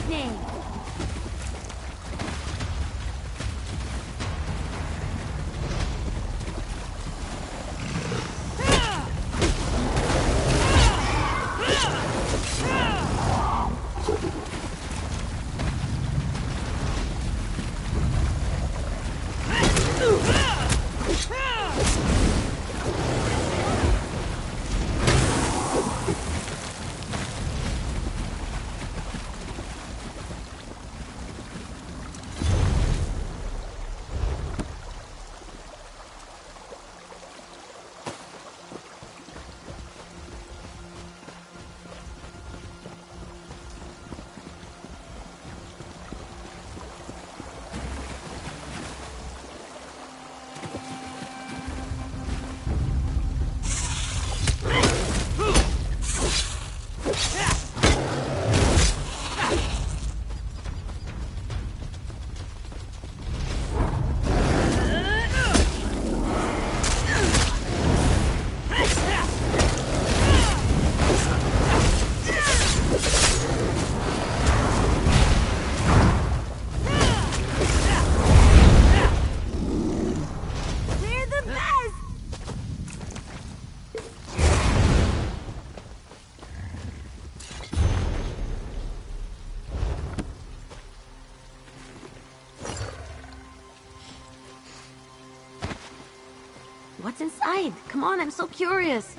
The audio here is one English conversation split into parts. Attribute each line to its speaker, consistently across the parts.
Speaker 1: nickname. What's inside? Come on, I'm so curious.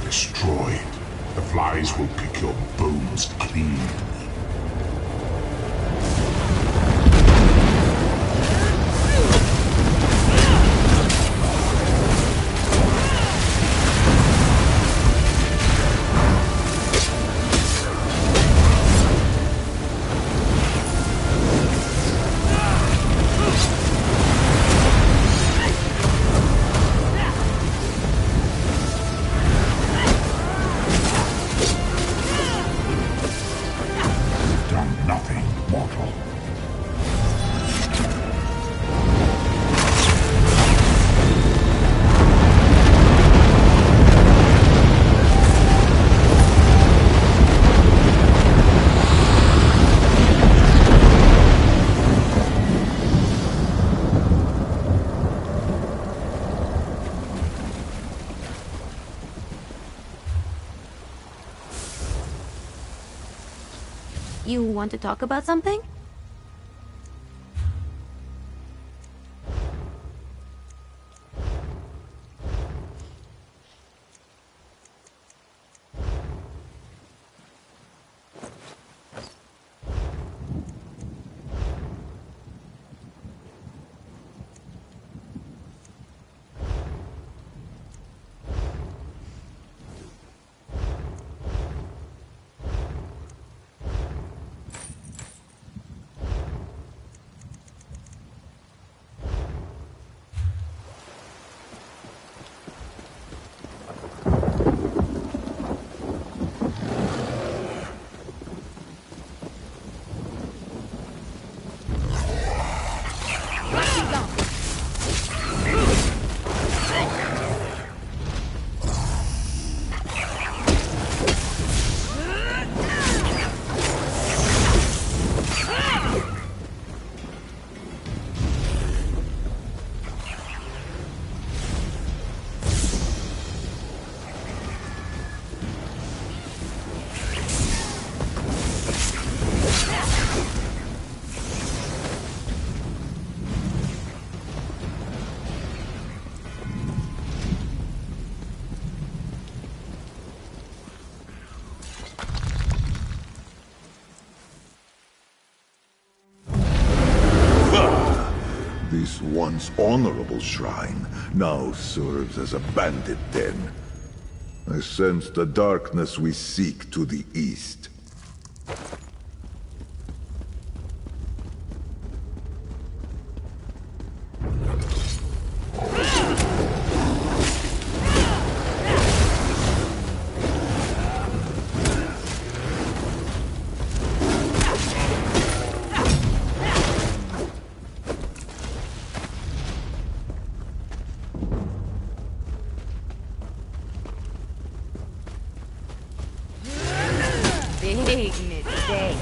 Speaker 2: Destroyed. The flies will pick your bones clean.
Speaker 1: want to talk about something?
Speaker 2: This once honorable shrine now serves as a bandit den. I sense the darkness we seek to the east.
Speaker 1: Big mistake.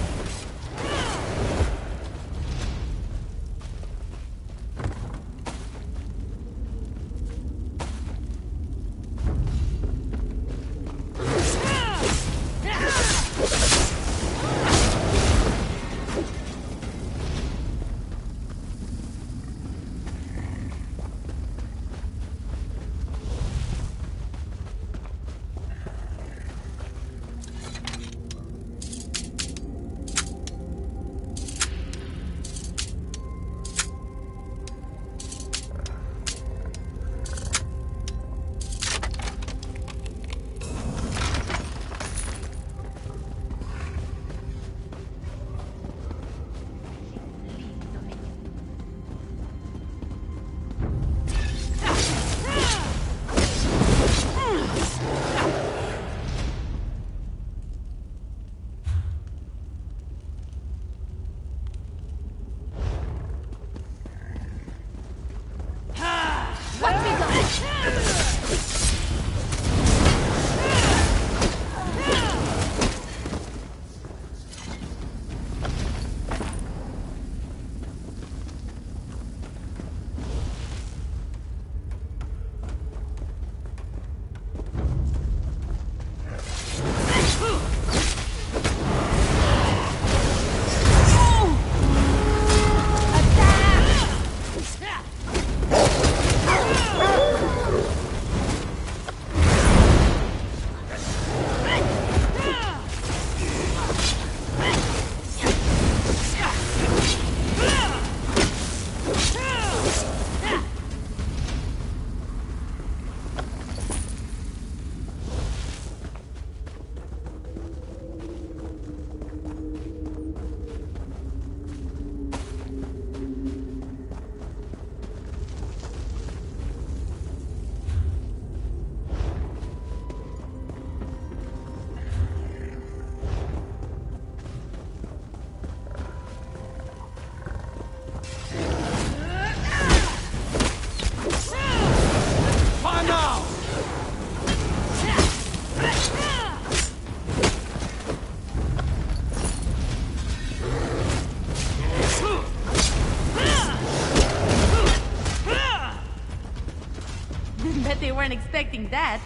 Speaker 1: Bet they weren't expecting that.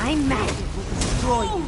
Speaker 1: My magic will destroy you.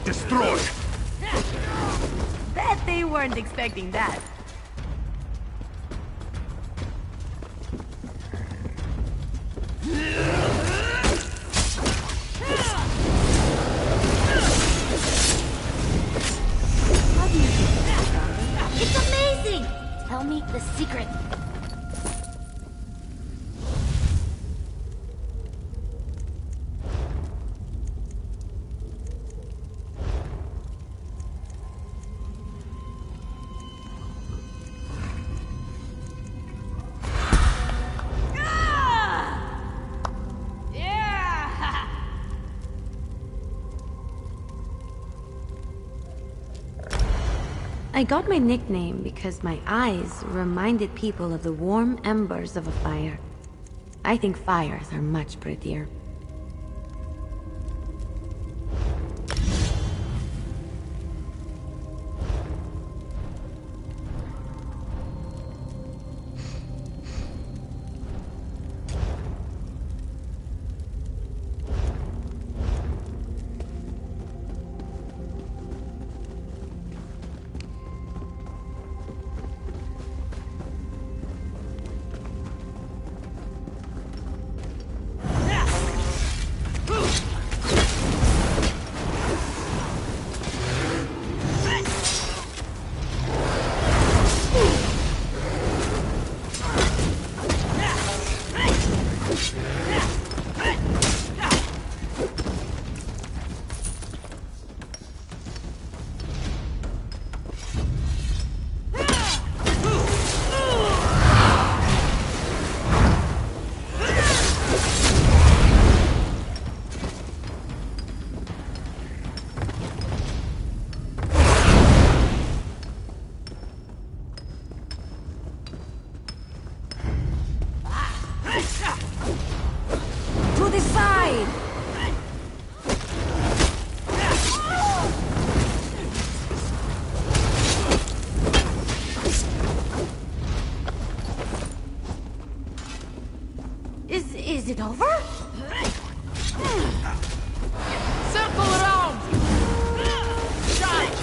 Speaker 3: Destroy!
Speaker 1: Bet they weren't expecting that. How do you do that?
Speaker 4: It's amazing! Tell me the secret.
Speaker 1: I got my nickname because my eyes reminded people of the warm embers of a fire. I think fires are much prettier.
Speaker 4: To the side!
Speaker 1: Is it over?
Speaker 5: Circle around! Charge!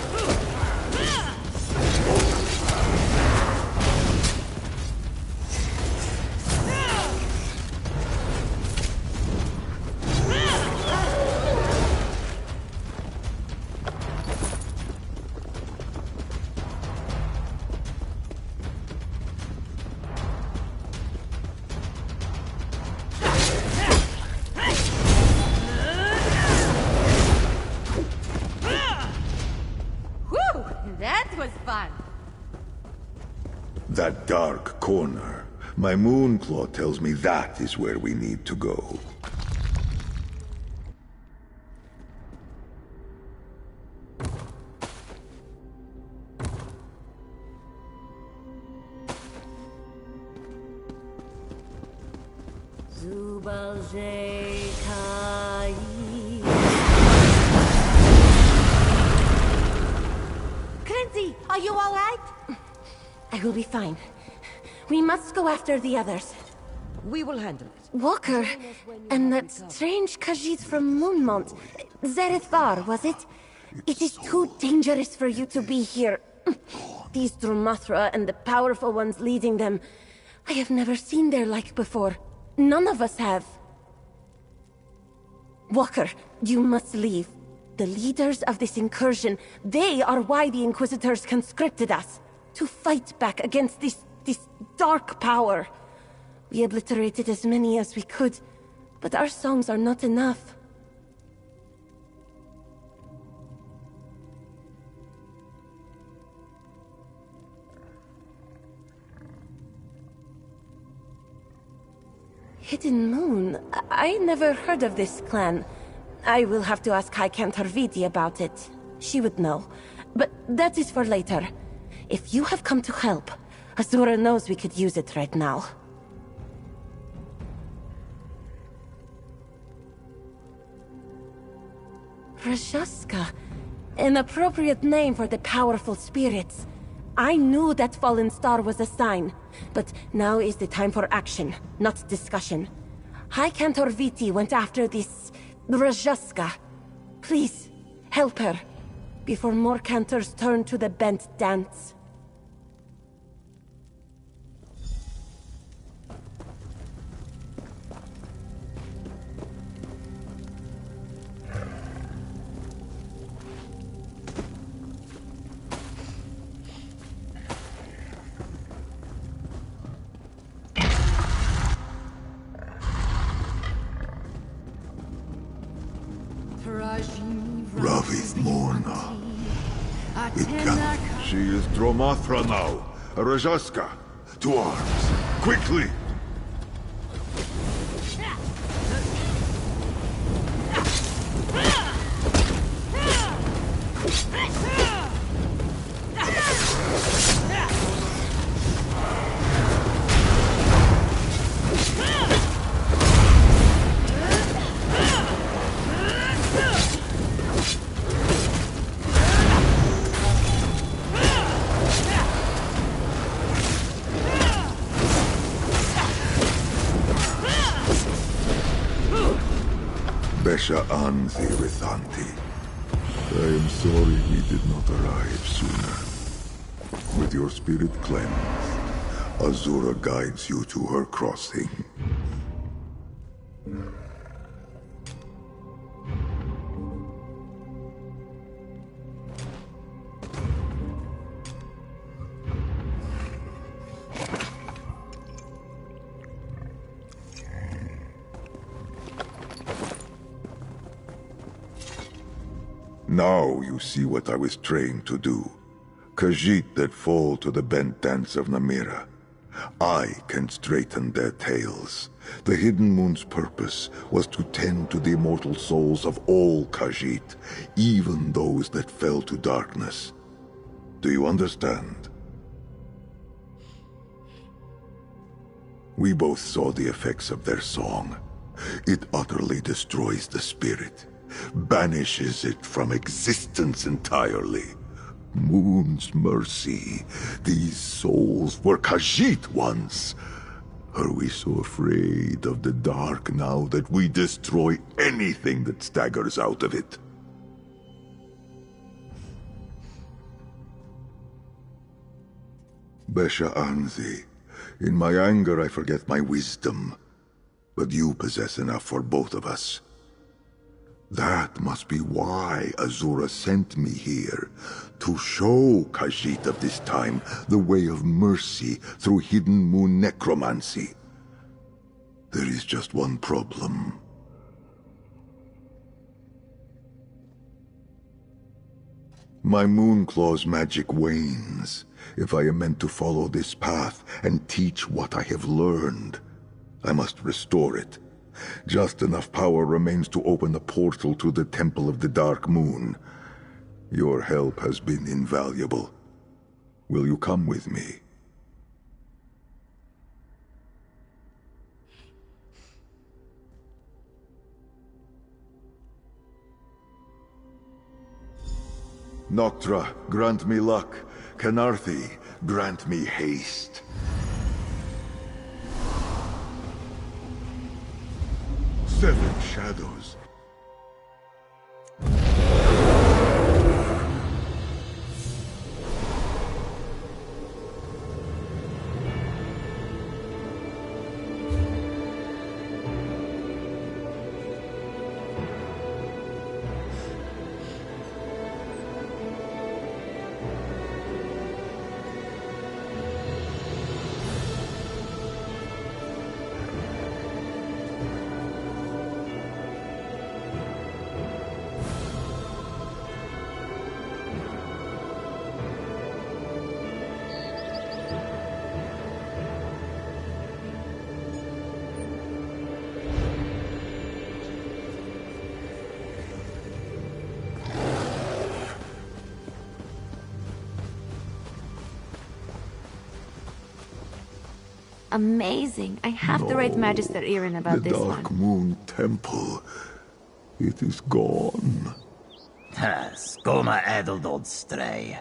Speaker 1: Whew! That was fun.
Speaker 2: That dark corner. My moonclaw tells me that is where we need to go.
Speaker 1: Clancy, are you all right?
Speaker 4: I will be fine. We must go after the others.
Speaker 5: We will handle it.
Speaker 4: Walker, and that strange Khajiit from Moonmont. Zerethar, was it? It is too dangerous for you to be here. These Drumathra and the powerful ones leading them. I have never seen their like before. None of us have. Walker, you must leave. The leaders of this incursion, they are why the Inquisitors conscripted us. To fight back against this dark power. We obliterated as many as we could, but our songs are not enough. Hidden Moon? I never heard of this clan. I will have to ask High Cantor Viti about it. She would know. But that is for later. If you have come to help, Azura knows we could use it right now. Rajaska. An appropriate name for the powerful spirits. I knew that fallen star was a sign, but now is the time for action, not discussion. High Cantor Viti went after this Rajaska. Please, help her, before more cantors turn to the bent dance.
Speaker 2: Ravi Morna. It can. She is Dromathra now. Rajaska. To arms. Quickly! Besha Anthi Rithanti. I am sorry we did not arrive sooner. With your spirit cleansed, Azura guides you to her crossing. Now you see what I was trained to do. Khajiit that fall to the bent dance of Namira. I can straighten their tails. The Hidden Moon's purpose was to tend to the immortal souls of all Khajiit, even those that fell to darkness. Do you understand? We both saw the effects of their song. It utterly destroys the spirit. Banishes it from existence entirely. Moon's mercy. These souls were Khajiit once. Are we so afraid of the dark now that we destroy anything that staggers out of it? Besha Anzi, in my anger I forget my wisdom. But you possess enough for both of us. That must be why Azura sent me here, to show Khajiit of this time the way of mercy through Hidden Moon necromancy. There is just one problem. My Moonclaw's magic wanes, if I am meant to follow this path and teach what I have learned. I must restore it. Just enough power remains to open the portal to the Temple of the Dark Moon. Your help has been invaluable. Will you come with me? Noctra, grant me luck. Kanarthi, grant me haste. Seven shadows.
Speaker 1: amazing. I have to write Magister Irin about
Speaker 2: The
Speaker 1: this
Speaker 2: Dark
Speaker 1: one.
Speaker 2: Moon Temple. It is gone.
Speaker 3: Skoma addled old stray.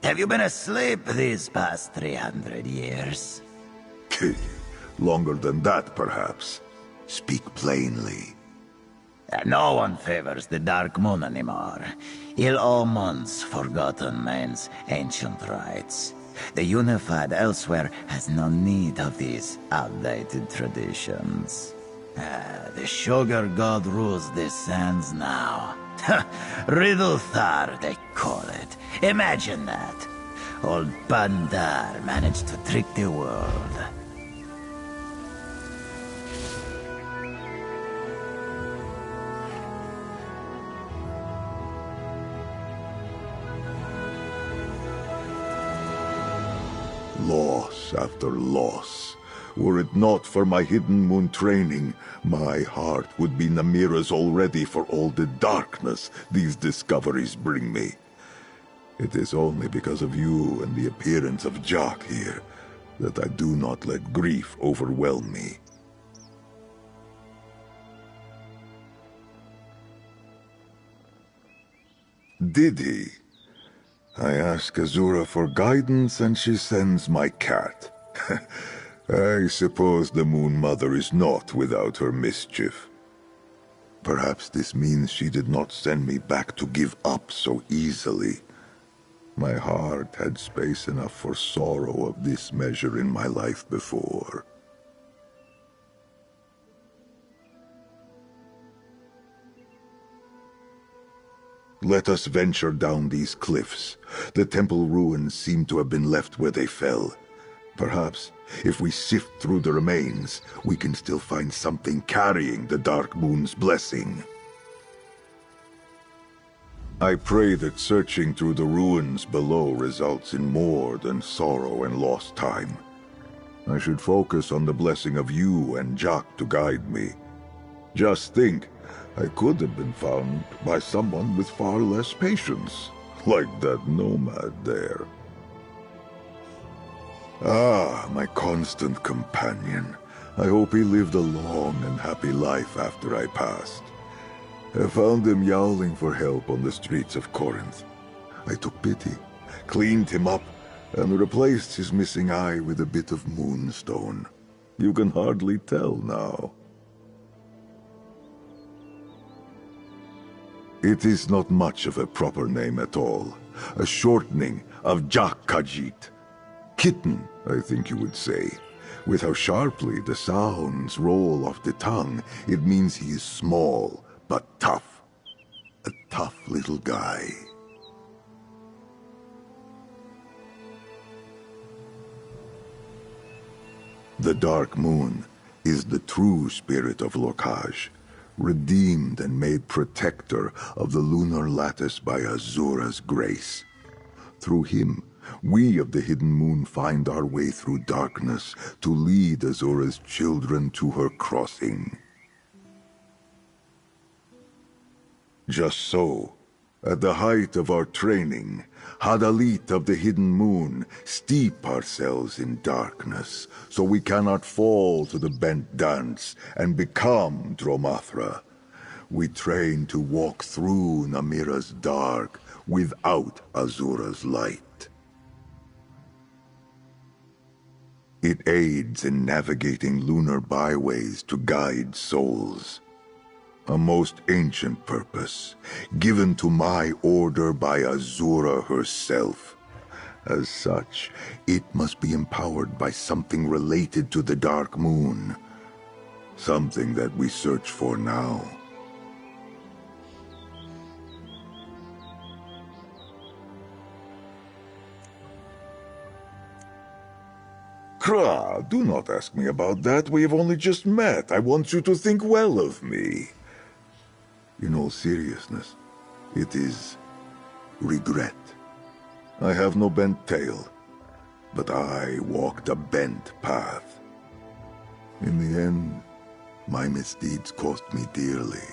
Speaker 3: Have you been asleep these past 300 years?
Speaker 2: Longer than that, perhaps. Speak plainly.
Speaker 3: No one favors the Dark Moon anymore. Il Omon's forgotten man's ancient rites. The Unified elsewhere has no need of these outdated traditions. The Sugar God rules these sands now. Riddlethar, they call it. Imagine that. Old Bandar managed to trick the world.
Speaker 2: Loss after loss. Were it not for my Hidden Moon training, my heart would be Namira's already for all the darkness these discoveries bring me. It is only because of you and the appearance of Jock here that I do not let grief overwhelm me. Did he? I ask Azura for guidance and she sends my cat. I suppose the Moon Mother is not without her mischief. Perhaps this means she did not send me back to give up so easily. My heart had space enough for sorrow of this measure in my life before. Let us venture down these cliffs. The temple ruins seem to have been left where they fell. Perhaps, if we sift through the remains, we can still find something carrying the Dark Moon's blessing. I pray that searching through the ruins below results in more than sorrow and lost time. I should focus on the blessing of you and Jock to guide me. Just think, I could have been found by someone with far less patience, like that nomad there. Ah, my constant companion. I hope he lived a long and happy life after I passed. I found him yowling for help on the streets of Corinth. I took pity, cleaned him up, and replaced his missing eye with a bit of moonstone. You can hardly tell now. It is not much of a proper name at all. A shortening of Jak Khajiit. Kitten, I think you would say. With how sharply the sounds roll off the tongue, it means he is small, but tough. A tough little guy. The Dark Moon is the true spirit of Lokaj, redeemed and made protector of the lunar lattice by Azura's grace. Through him, we of the Hidden Moon find our way through darkness to lead Azura's children to her crossing. Just so, at the height of our training, Hadalit of the Hidden Moon, steep ourselves in darkness, so we cannot fall to the bent dance and become Dromathra. We train to walk through Namira's dark without Azura's light. It aids in navigating lunar byways to guide souls. A most ancient purpose, given to my order by Azura herself. As such, it must be empowered by something related to the Dark Moon. Something that we search for now. Kra, do not ask me about that. We have only just met. I want you to think well of me. In all seriousness, it is regret. I have no bent tail, but I walked a bent path. In the end, my misdeeds cost me dearly.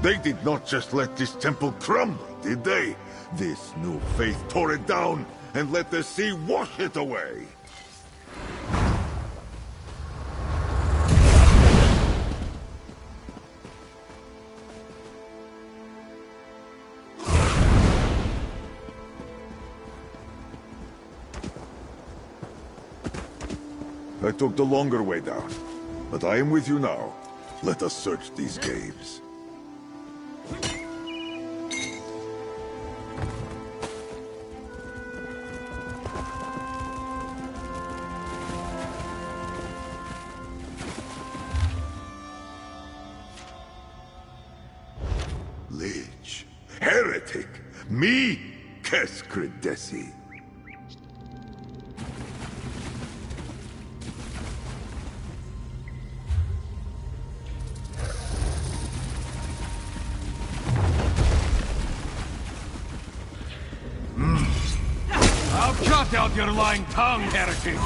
Speaker 2: They did not just let this temple crumble, did they? This new faith tore it down, and let the sea wash it away! I took the longer way down, but I am with you now. Let us search these caves. Lich, heretic, me, Keskridesi.
Speaker 6: I'll cut out your lying tongue, heretic!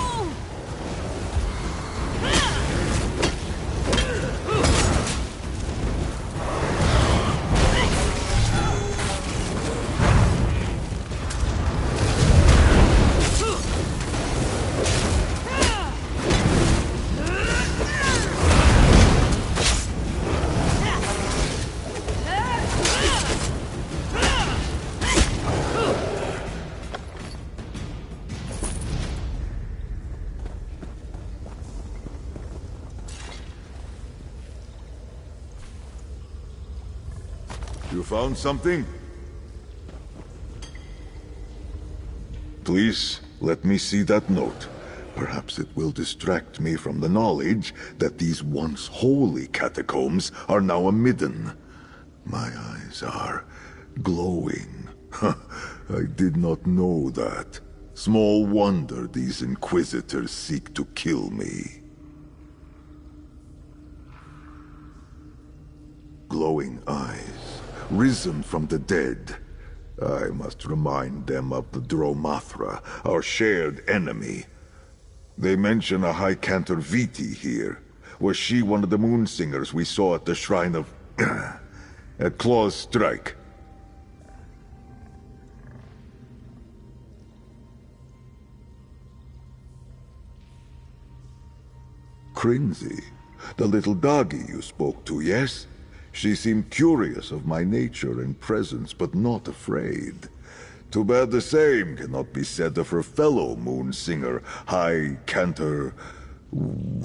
Speaker 2: You found something? Please, let me see that note. Perhaps it will distract me from the knowledge that these once holy catacombs are now a midden. My eyes are glowing. I did not know that. Small wonder these Inquisitors seek to kill me. Glowing eyes, risen from the dead. I must remind them of the Dromathra, our shared enemy. They mention a High Cantor Viti here. Was she one of the moon singers we saw at the shrine of... at Claw's Strike? Crinzy, the little doggy you spoke to, yes? She seemed curious of my nature and presence, but not afraid. Too bad the same cannot be said of her fellow moon singer, High Cantor...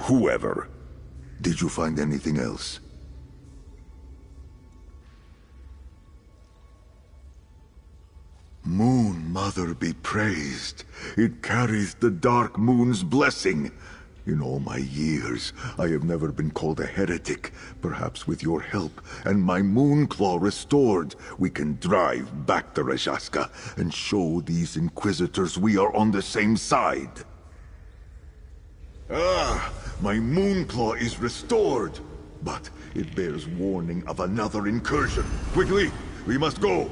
Speaker 2: whoever. Did you find anything else? Moon Mother be praised. It carries the Dark Moon's blessing. In all my years, I have never been called a heretic. Perhaps with your help and my moon claw restored, we can drive back to Rajaska and show these Inquisitors we are on the same side. Ah, my moon claw is restored, but it bears warning of another incursion. Quickly, we must go.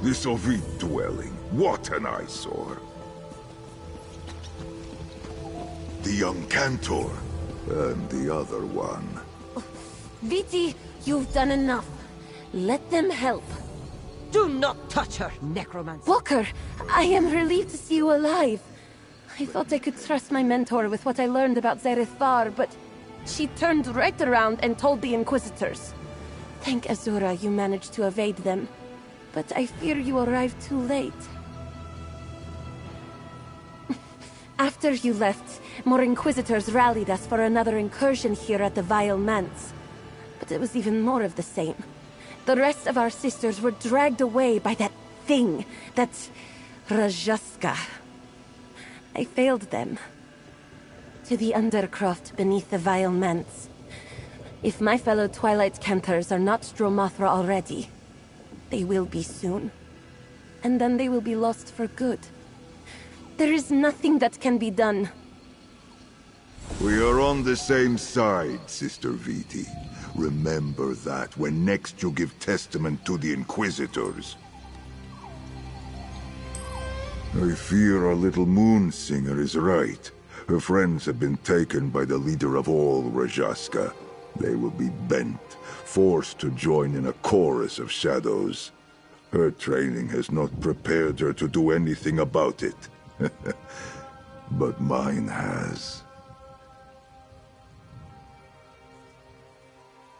Speaker 2: This Ovid dwelling, what an eyesore. The young Cantor, and the other one.
Speaker 4: Viti, you've done enough. Let them help.
Speaker 5: Do not touch her, necromancer.
Speaker 4: Walker, I am relieved to see you alive. I thought I could trust my mentor with what I learned about Zerethar, but she turned right around and told the Inquisitors. Thank Azura you managed to evade them. But I fear you arrived too late. After you left, more Inquisitors rallied us for another incursion here at the Vile Manse. But it was even more of the same. The rest of our sisters were dragged away by that thing, that Rajaska. I failed them. To the Undercroft beneath the Vile Manse. If my fellow Twilight Canthers are not Dromathra already, they will be soon. And then they will be lost for good. There is nothing that can be done.
Speaker 2: We are on the same side, Sister Viti. Remember that when next you give testament to the Inquisitors. I fear our little moon singer is right. Her friends have been taken by the leader of all Rajaska. They will be bent, forced to join in a chorus of shadows. Her training has not prepared her to do anything about it. But mine has.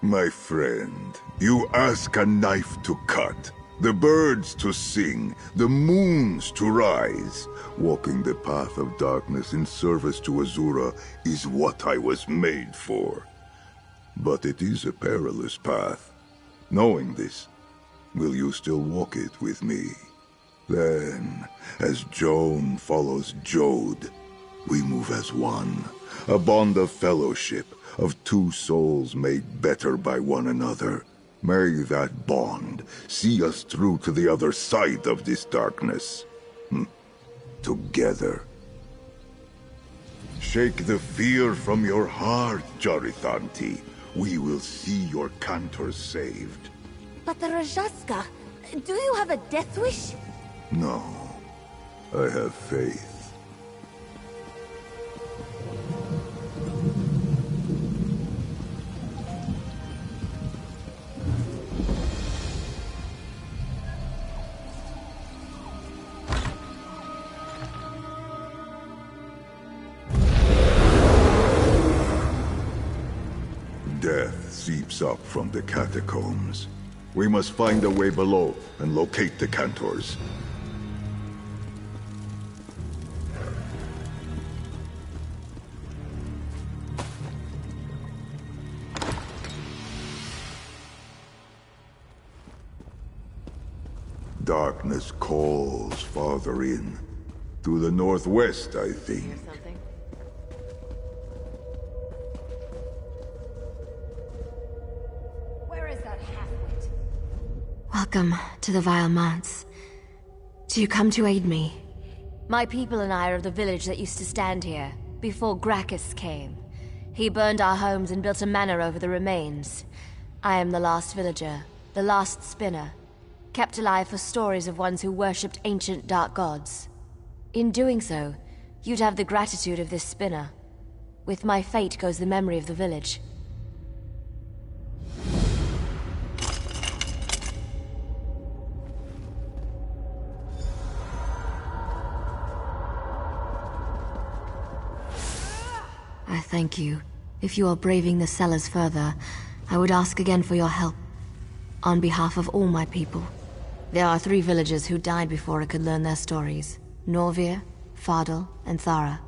Speaker 2: My friend, you ask a knife to cut, the birds to sing, the moons to rise. Walking the path of darkness in service to Azura is what I was made for. But it is a perilous path. Knowing this, will you still walk it with me? Then, as Joan follows Jode, we move as one, a bond of fellowship, of two souls made better by one another. May that bond see us through to the other side of this darkness. Together. Shake the fear from your heart, Jarithanti. We will see your cantors saved.
Speaker 4: But the Rajaska, do you have a death wish?
Speaker 2: No, I have faith. Death seeps up from the catacombs. We must find a way below and locate the cantors. Darkness calls farther in. To the northwest, I think.
Speaker 4: Where is that half-wit?
Speaker 1: Welcome to the Vile Months. Do you come to aid me?
Speaker 7: My people and I are of the village that used to stand here, before Gracchus came. He burned our homes and built a manor over the remains. I am the last villager, the last spinner, kept alive for stories of ones who worshipped ancient dark gods. In doing so, you'd have the gratitude of this spinner. With my fate goes the memory of the village.
Speaker 1: I thank you. If you are braving the cellars further, I would ask again for your help. On behalf of all my people. There are 3 villagers who died before I could learn their stories. Norvir, Fardel, and Thara.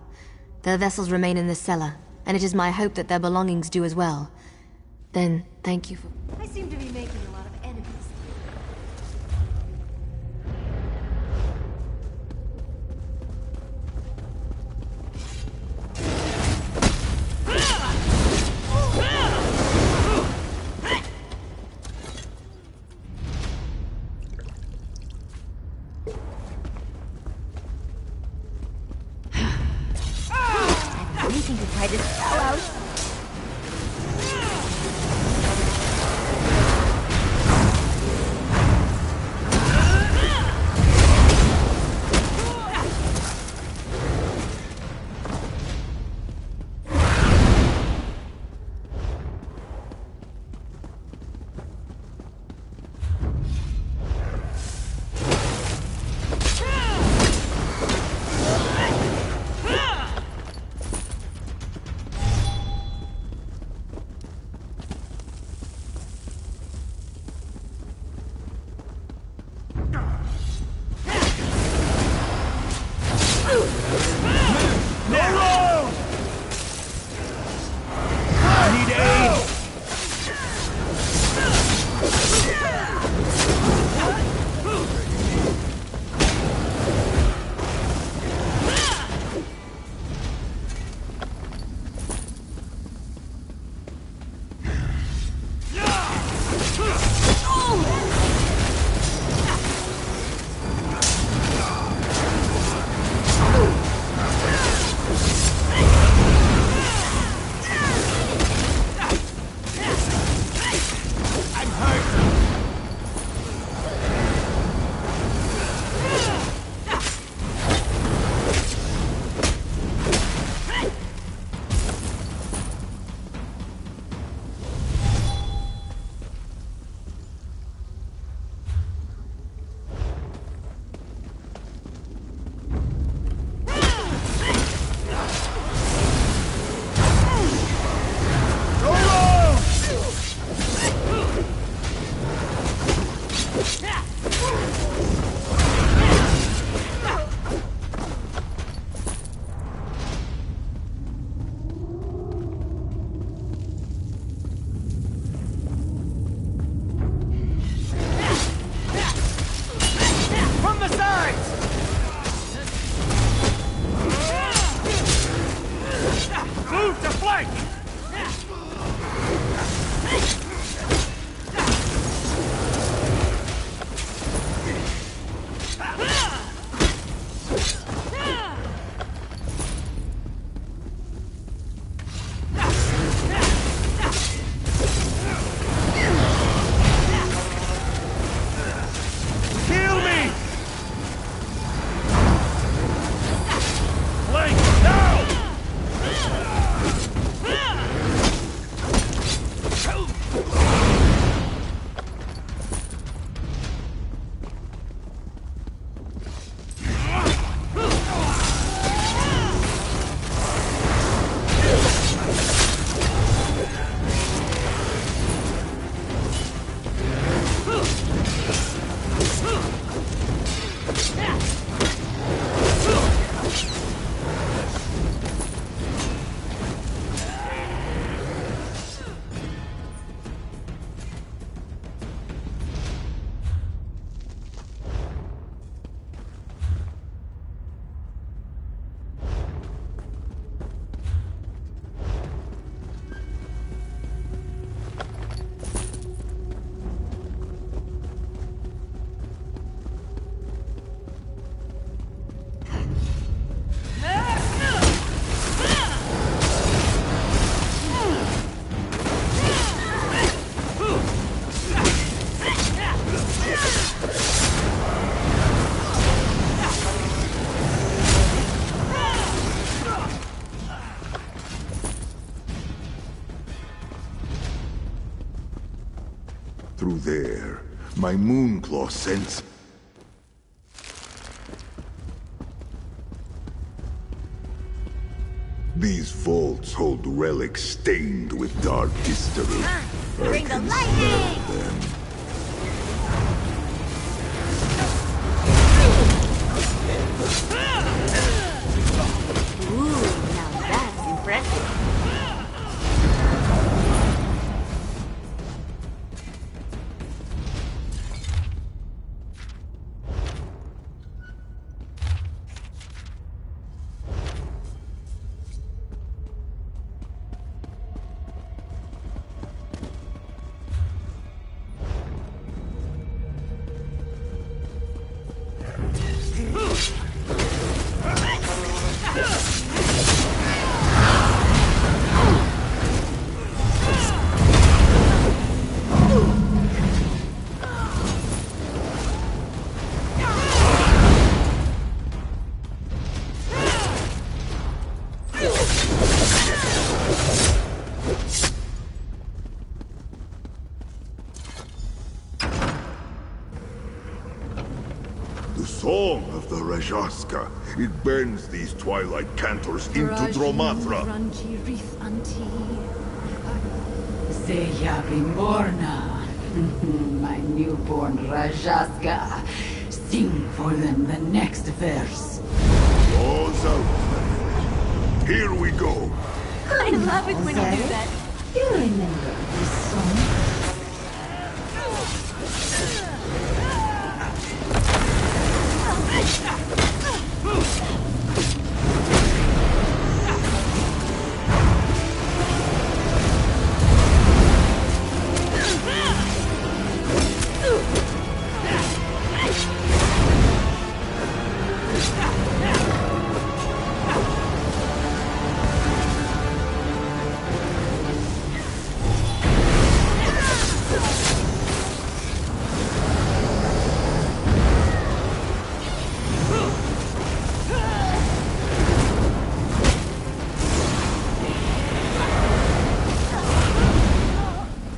Speaker 1: Their vessels remain in this cellar, and it is my hope that their belongings do as well. Then, thank you for...
Speaker 4: I seem to be making a lot of enemies. Anything to try this spell out?
Speaker 6: Heal me! Flank, now!
Speaker 2: Through there, my Moonclaw sense... These vaults hold relics stained with dark history.
Speaker 7: Bring the
Speaker 2: I can
Speaker 7: lightning!
Speaker 2: smell them.
Speaker 7: Ooh, now that's impressive.
Speaker 2: The song of the Rajaska. It bends these twilight cantors into Dromathra.
Speaker 8: Zeya Bimborna, my newborn Rajaska. Sing for them the next verse.
Speaker 2: Claws out. Here we go.
Speaker 7: I love it when you do that.
Speaker 8: You remember this song?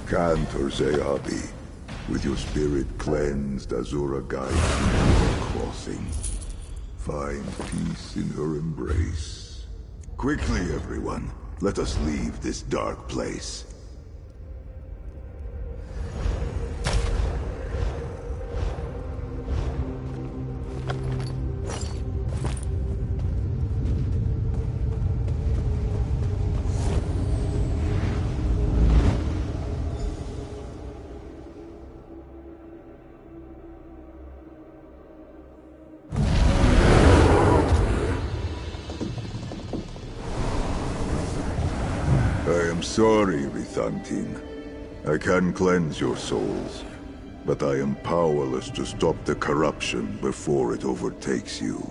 Speaker 2: Cantor Zeabi, with your spirit cleansed, Azura guides you to your crossing. Find peace in her embrace. Quickly, everyone. Let us leave this dark place. I am sorry, Rithantin. I can cleanse your souls, but I am powerless to stop the corruption before it overtakes you.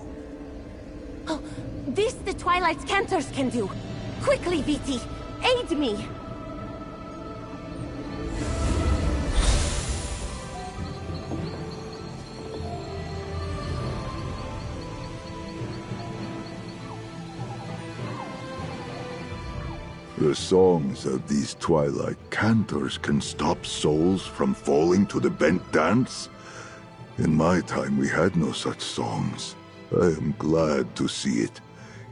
Speaker 4: Oh, this the Twilight Cantors can do. Quickly, Viti, aid me!
Speaker 2: The songs of these Twilight Cantors can stop souls from falling to the bent dance? In my time, we had no such songs. I am glad to see it.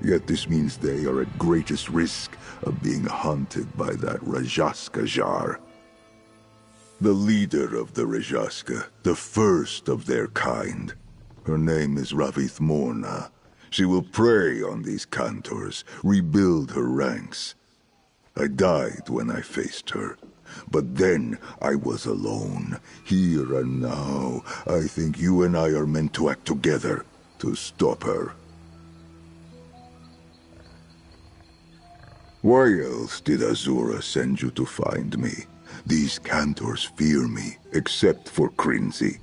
Speaker 2: Yet this means they are at greatest risk of being haunted by that Rajaska jar. The leader of the Rajaska, the first of their kind. Her name is Ravith Morna. She will prey on these Cantors, rebuild her ranks. I died when I faced her. But then I was alone. Here and now, I think you and I are meant to act together to stop her. Why else did Azura send you to find me? These Cantors fear me, except for Crinzy.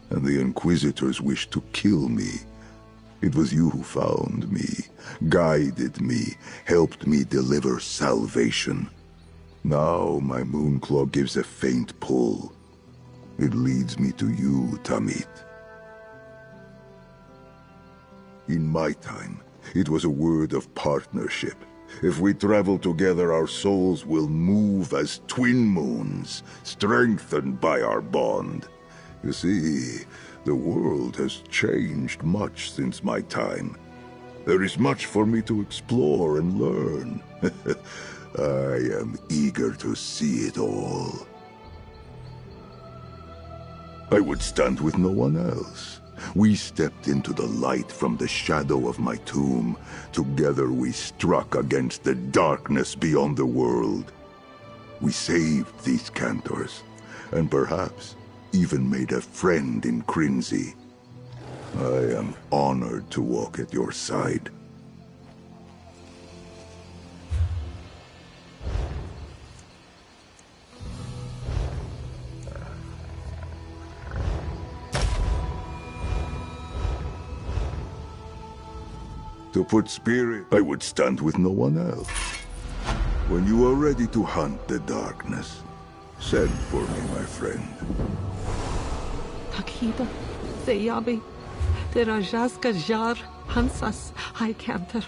Speaker 2: And the Inquisitors wish to kill me. It was you who found me, guided me, helped me deliver salvation. Now my Moonclaw gives a faint pull. It leads me to you, Tamit. In my time, it was a word of partnership. If we travel together, our souls will move as twin moons, strengthened by our bond. You see, the world has changed much since my time. There is much for me to explore and learn. I am eager to see it all. I would stand with no one else. We stepped into the light from the shadow of my tomb. Together we struck against the darkness beyond the world. We saved these Cantors, and perhaps even made a friend in Crinzy. I am honored to walk at your side. To put spirit, I would stand with no one else. When you are ready to hunt the darkness, send for me, my friend.
Speaker 9: Takida, Zayabi, the Rajaska Jar hunts us, High Cantor.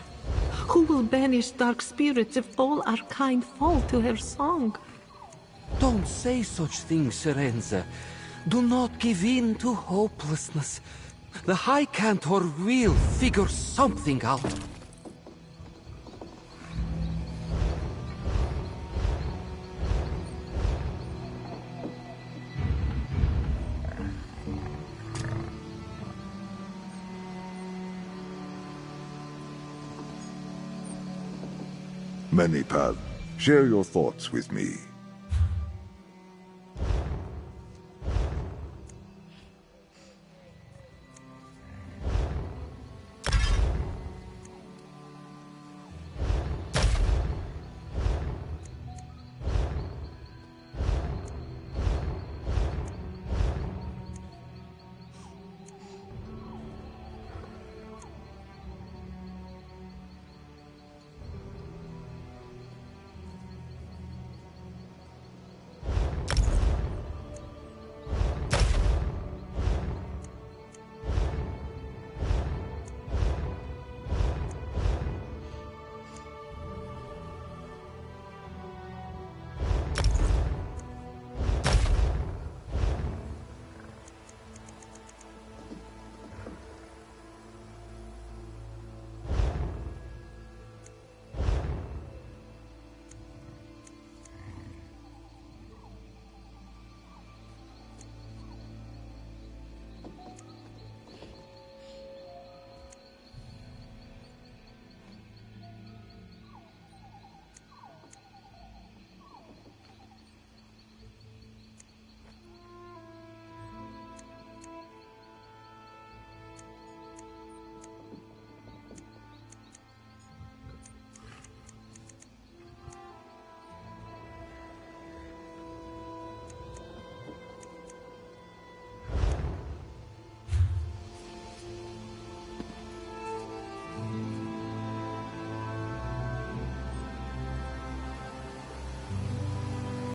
Speaker 9: Who will banish dark spirits if all our kind fall to her song?
Speaker 10: Don't say such things, Serenza. Do not give in to hopelessness. The High Cantor will figure something out.
Speaker 2: Manipal, share your thoughts with me.